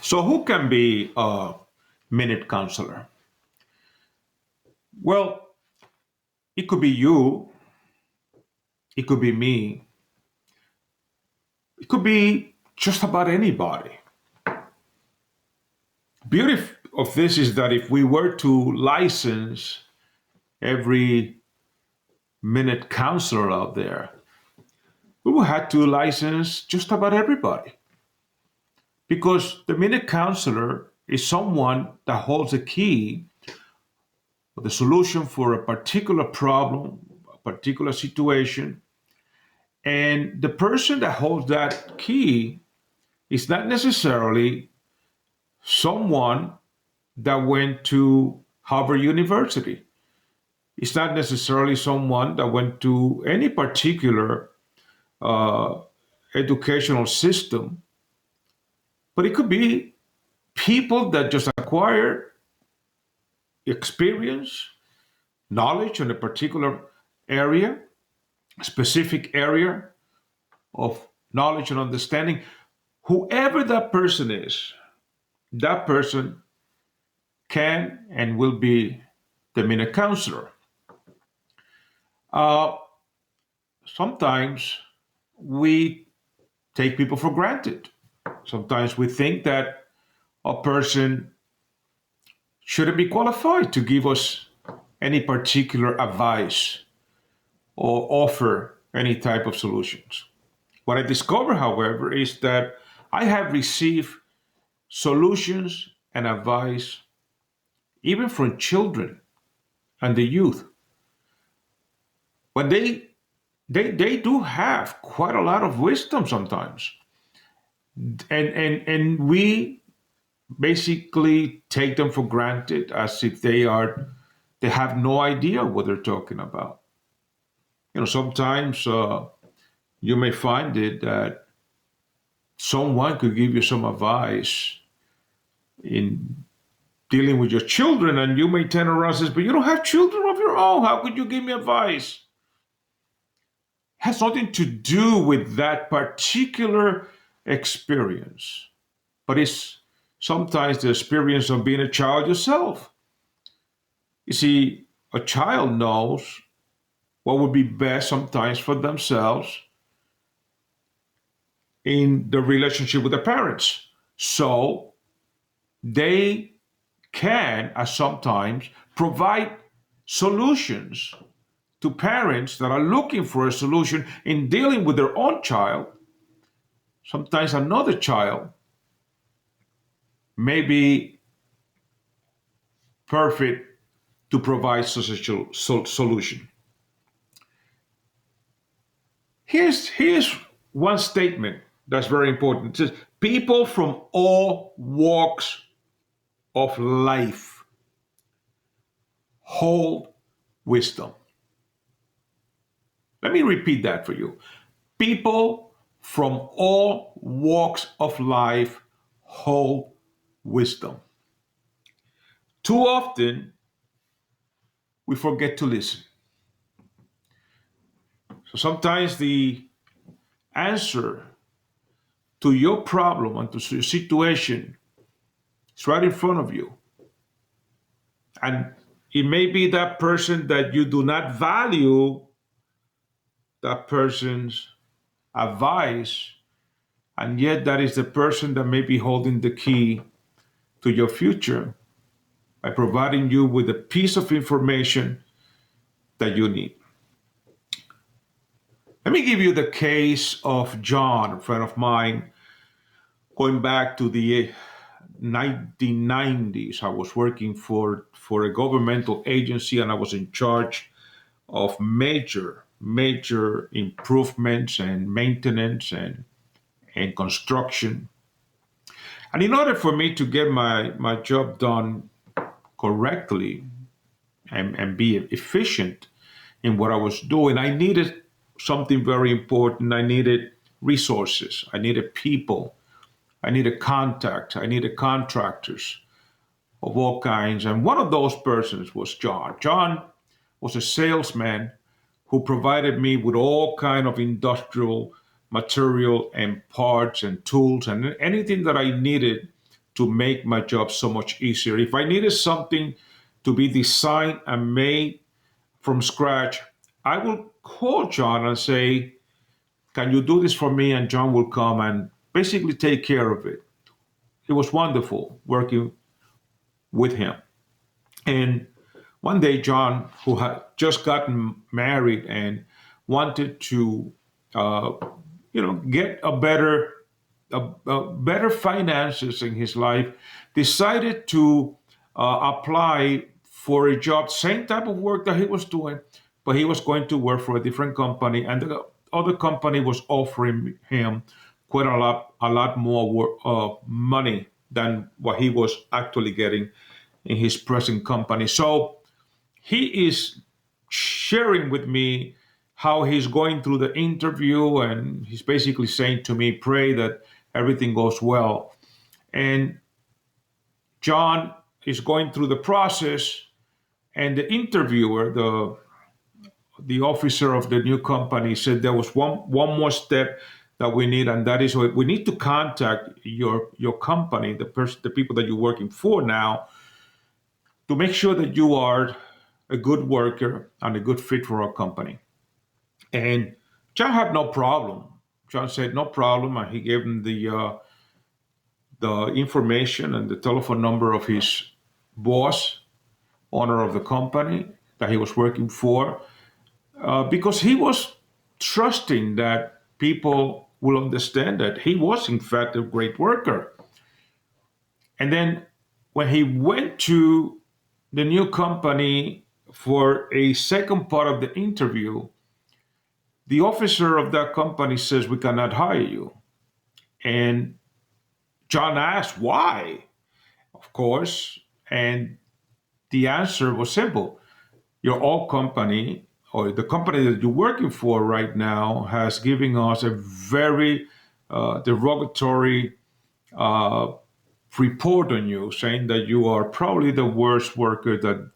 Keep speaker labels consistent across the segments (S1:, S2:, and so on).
S1: So, who can be a minute counselor? Well, it could be you, it could be me, it could be just about anybody. Beauty of this is that if we were to license every minute counselor out there, we would have to license just about everybody. Because the minute counselor is someone that holds a key or the solution for a particular problem, a particular situation. And the person that holds that key is not necessarily someone that went to Harvard University. It's not necessarily someone that went to any particular uh, educational system, but it could be people that just acquire experience, knowledge in a particular area, a specific area of knowledge and understanding. Whoever that person is, that person can and will be the minute counselor. Uh, Sometimes we take people for granted. Sometimes we think that a person shouldn't be qualified to give us any particular advice or offer any type of solutions. What I discover, however, is that I have received solutions and advice even from children and the youth. But they do have quite a lot of wisdom sometimes. And we basically take them for granted as if they have no idea what they're talking about. Sometimes you may find it that someone could give you some advice in dealing with your children, and you may turn around and says, "But you don't have children of your own. How could you give me advice?" Has nothing to do with that particular experience, but it's sometimes the experience of being a child yourself. You see, a child knows what would be best sometimes for themselves in the relationship with the parents. So they can, at sometimes, provide solutions to parents that are looking for a solution in dealing with their own child. Sometimes another child may be perfect to provide such a solution. Here's one statement that's very important. It says, people from all walks of life hold wisdom. Let me repeat that for you. People from all walks of life hold wisdom. Too often, we forget to listen. So sometimes the answer to your problem and to your situation is right in front of you. And it may be that person that you do not value that person's advice, and yet that is the person that may be holding the key to your future by providing you with a piece of information that you need. Let me give you the case of John, a friend of mine, going back to the 1990s. I was working for a governmental agency, and I was in charge of major improvements and maintenance and construction. And in order for me to get my job done correctly and be efficient in what I was doing, I needed something very important. I needed resources, I needed people, I needed contacts, I needed contractors of all kinds. And one of those persons was John. John was a salesman who provided me with all kind of industrial material and parts and tools and anything that I needed to make my job so much easier. If I needed something to be designed and made from scratch, I will call John and say, can you do this for me? And John will come and basically take care of it. It was wonderful working with him. And one day, John, who had just gotten married and wanted to, uh, get a better finances in his life, decided to apply for a job, same type of work that he was doing, but he was going to work for a different company, and the other company was offering him quite a lot more money than what he was actually getting in his present company. So he is sharing with me how he's going through the interview, and he's basically saying to me, pray that everything goes well. And John is going through the process, and the interviewer, the officer of the new company, said there was one more step that we need, and that is we need to contact your company, the people that you're working for now, to make sure that you are a good worker and a good fit for our company. And John had no problem. John said no problem, and he gave him the information and the telephone number of his boss, owner of the company that he was working for, because he was trusting that people will understand that he was, in fact, a great worker. And then when he went to the new company for a second part of the interview, the officer of that company says, we cannot hire you. And John asked why, of course, and the answer was simple. Your old company, or the company that you're working for right now, has given us a very derogatory uh, report on you, saying that you are probably the worst worker that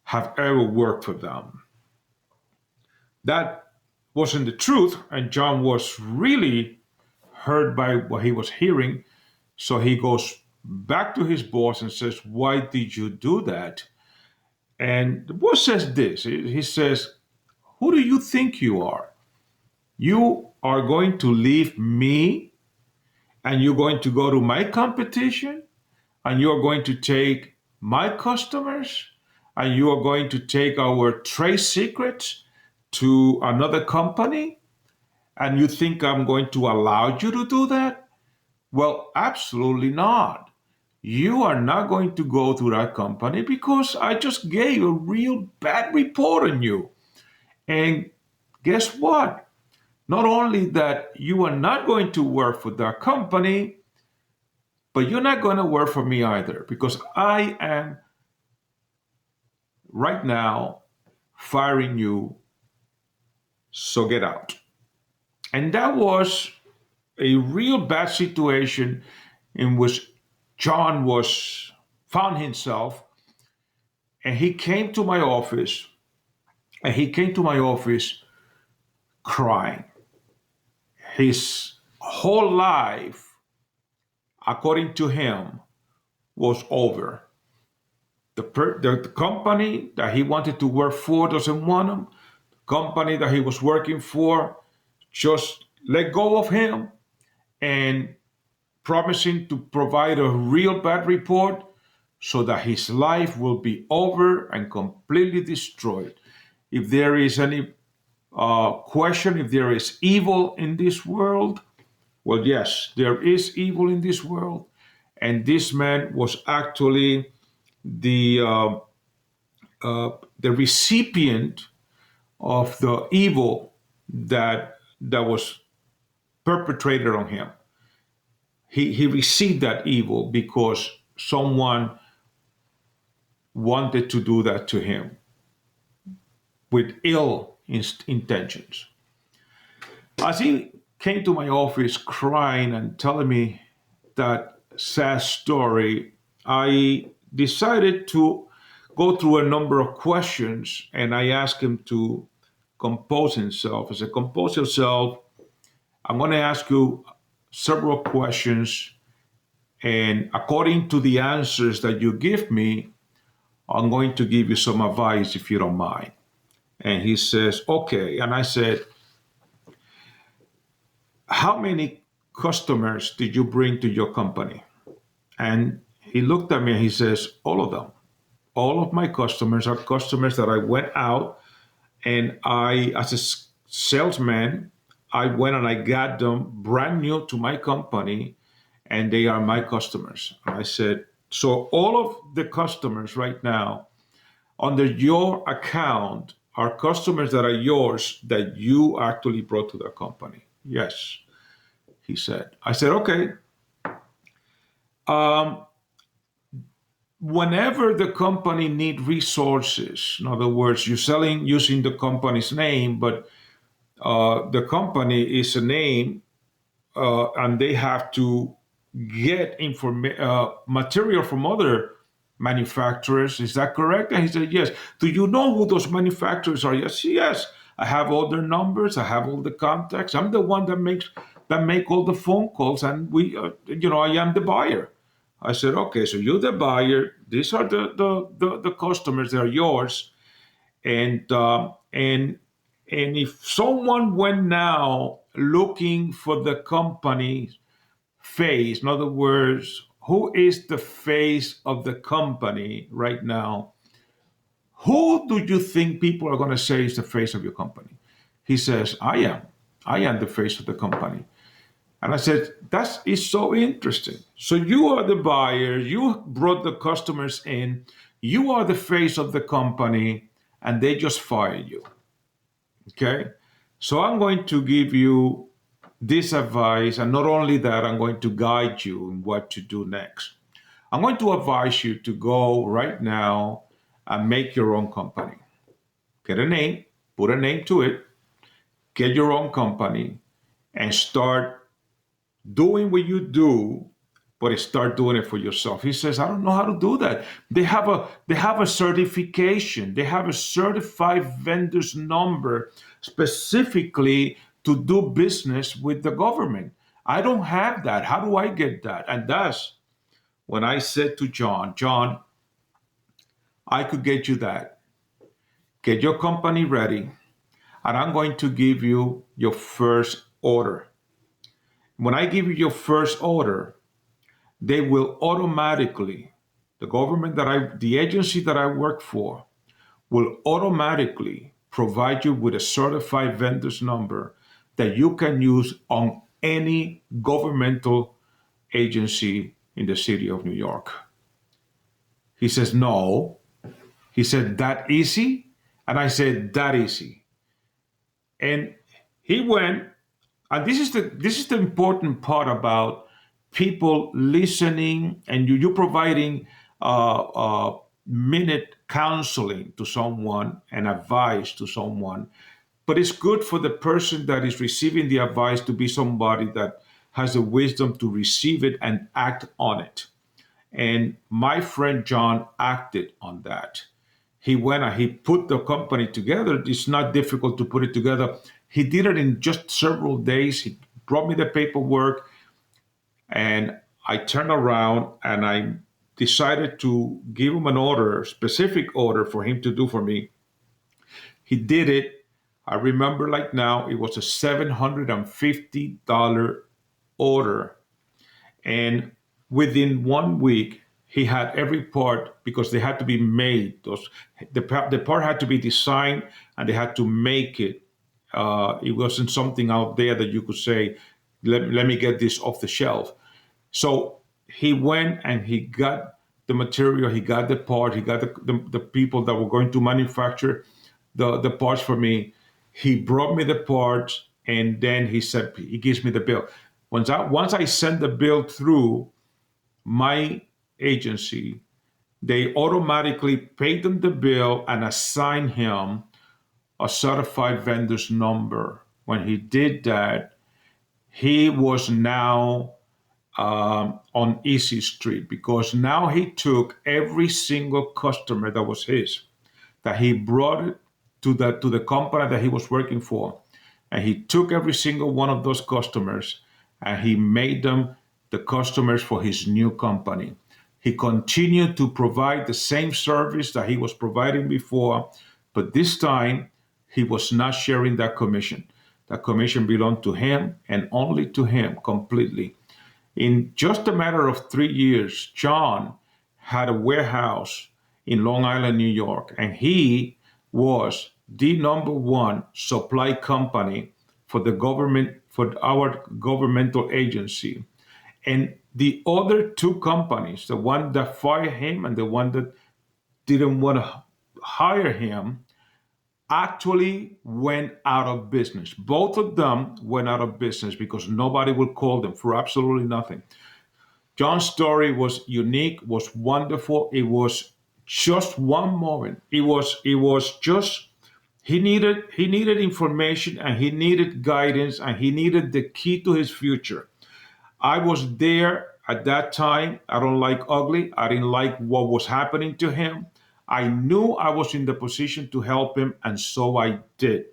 S1: have ever worked for them. That wasn't the truth, and John was really hurt by what he was hearing. So he goes back to his boss and says, why did you do that? And the boss says this. He says, who do you think you are? You are going to leave me and you're going to go to my competition and you're going to take my customers and you are going to take our trade secrets to another company, and you think I'm going to allow you to do that? Well, absolutely not. You are not going to go to that company because I just gave a real bad report on you. And guess what? Not only that you are not going to work for that company, but you're not going to work for me either, because I am right now firing you. So get out. And that was a real bad situation in which John was found himself, and he came to my office, and he came to my office crying. His whole life, according to him, was over. The company that he wanted to work for doesn't want him. The company that he was working for just let go of him, and promising to provide a real bad report so that his life will be over and completely destroyed. If there is any question, if there is evil in this world, well, yes, there is evil in this world. And this man was actually the the recipient of the evil that was perpetrated on him. He received that evil because someone wanted to do that to him with ill intentions. As he came to my office crying and telling me that sad story, I decided to go through a number of questions, and I asked him to compose himself. I said, compose yourself. I'm going to ask you several questions, And according to the answers that you give me, I'm going to give you some advice if you don't mind. And he says, okay. And I said, how many customers did you bring to your company? And he looked at me and he says, all of them. All of my customers are customers that I went out and I, as a salesman, I went and I got them brand new to my company and they are my customers. And I said, so all of the customers right now under your account are customers that are yours that you actually brought to the company. Yes, he said. I said, okay. Um, Whenever the company need resources, in other words, you're selling using the company's name, but the company is a name and they have to get material from other manufacturers. Is that correct? And he said, yes. Do you know who those manufacturers are? Yes, yes. I have all their numbers. I have all the contacts. I'm the one that make all the phone calls, and I am the buyer. I said, okay, so you're the buyer. These are the customers. They're yours, and if someone went now looking for the company face, in other words, who is the face of the company right now? Who do you think people are going to say is the face of your company? He says, I am. I am the face of the company. And I said, that is so interesting. So you are the buyer, you brought the customers in, you are the face of the company, and they just fired you. Okay? So I'm going to give you this advice, and not only that, I'm going to guide you in what to do next. I'm going to advise you to go right now and make your own company. Get a name, put a name to it, get your own company, and start doing what you do, but start doing it for yourself. He says, I don't know how to do that. They have a certification. They have a certified vendor's number specifically to do business with the government. I don't have that. How do I get that? And that's when I said to John, I could get you that. Get your company ready, and I'm going to give you your first order. When I give you your first order, they will automatically, the agency that I work for, will automatically provide you with a certified vendor's number that you can use on any governmental agency in the city of New York. He says, no. He said, that easy? And I said, that easy. And he went, and this is the important part about people listening and you providing minute counseling to someone and advice to someone. But it's good for the person that is receiving the advice to be somebody that has the wisdom to receive it and act on it. And my friend John acted on that. He went and he put the company together. It's not difficult to put it together. He did it in just several days. He brought me the paperwork, and I turned around and I decided to give him an order, specific order for him to do for me. He did it. I remember like now, it was a $750 order. And within 1 week, he had every part because they had to be made. The part had to be designed and they had to make it. It wasn't something out there that you could say, let me get this off the shelf. So he went and he got the material, he got the part, he got the people that were going to manufacture the parts for me. He brought me the parts, and then he said, he gives me the bill. Once I send the bill through my agency, they automatically pay them the bill and assign him a certified vendor's number. When he did that, he was now on Easy Street, because now he took every single customer that was his, that he brought it to the company that he was working for, and he took every single one of those customers and he made them the customers for his new company. He continued to provide the same service that he was providing before, but this time he was not sharing that commission. That commission belonged to him and only to him completely. In just a matter of 3 years, John had a warehouse in Long Island, New York, and he was the number one supply company for the government, for our governmental agency. And the other two companies, the one that fired him and the one that didn't want to hire him, actually went out of business. Both of them went out of business because nobody would call them for absolutely nothing. John's story was unique, was wonderful. It was just one moment. It was just he needed information and he needed guidance and he needed the key to his future. I was there at that time. I don't like ugly. I didn't like what was happening to him. I knew I was in the position to help him, and so I did.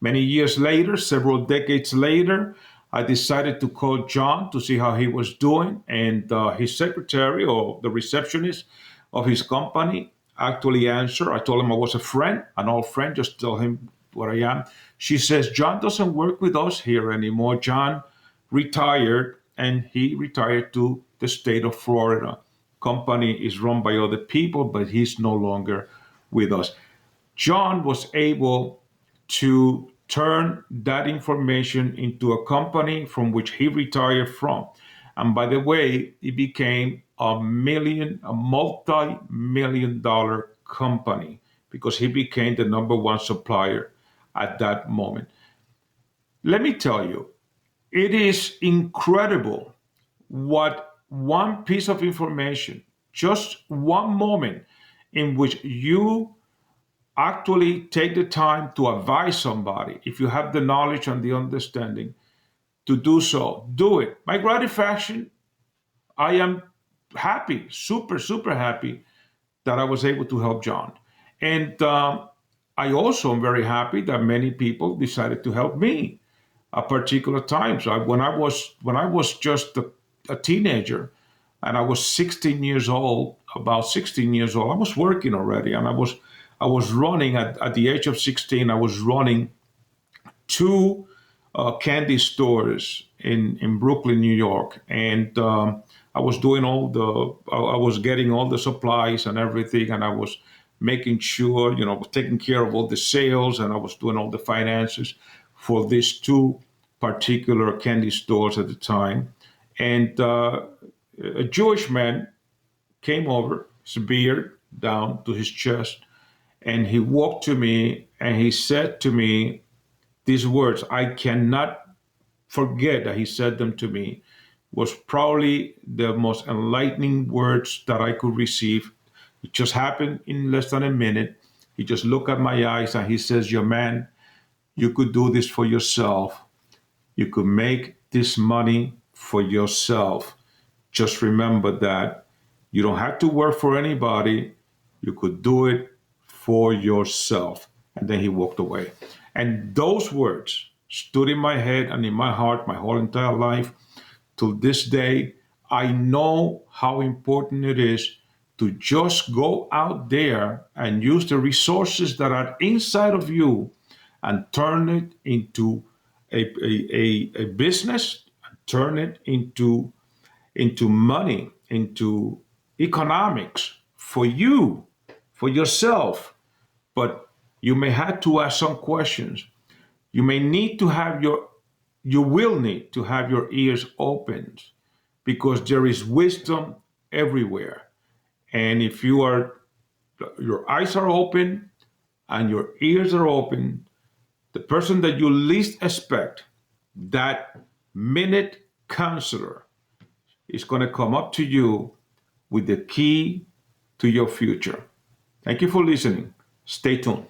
S1: Many years later, several decades later, I decided to call John to see how he was doing, and his secretary or the receptionist of his company actually answered. I told him I was a friend, an old friend, just tell him what I am. She says, John doesn't work with us here anymore. John retired, and he retired to the state of Florida. Company is run by other people, but he's no longer with us. John was able to turn that information into a company from which he retired from. And by the way, it became a multi-million dollar company because he became the number one supplier at that moment. Let me tell you, it is incredible what one piece of information, just one moment in which you actually take the time to advise somebody, if you have the knowledge and the understanding to do so, do it. My gratification, I am happy, super, super happy that I was able to help John. And I also am very happy that many people decided to help me at particular times. When I was just a teenager, and I was 16 years old, about 16 years old, I was working already, and I was running at the age of 16. I was running two candy stores in Brooklyn, New York, and I was getting all the supplies and everything, and I was making sure, taking care of all the sales, and I was doing all the finances for these two particular candy stores at the time. And a Jewish man came over, his beard down to his chest, and he walked to me and he said to me these words. I cannot forget that he said them to me. Was probably the most enlightening words that I could receive. It just happened in less than a minute. He just looked at my eyes and he says, "Young man, you could do this for yourself. You could make this money for yourself. Just remember that you don't have to work for anybody. You could do it for yourself." And then he walked away. And those words stood in my head and in my heart my whole entire life. Till this day, I know how important it is to just go out there and use the resources that are inside of you and turn it into a business, turn it into money, into economics for you, for yourself. But you may have to ask some questions. You may need to have you will need to have your ears opened because there is wisdom everywhere. And if your eyes are open and your ears are open, the person that you least expect, that minute counselor, is going to come up to you with the key to your future. Thank you for listening. Stay tuned.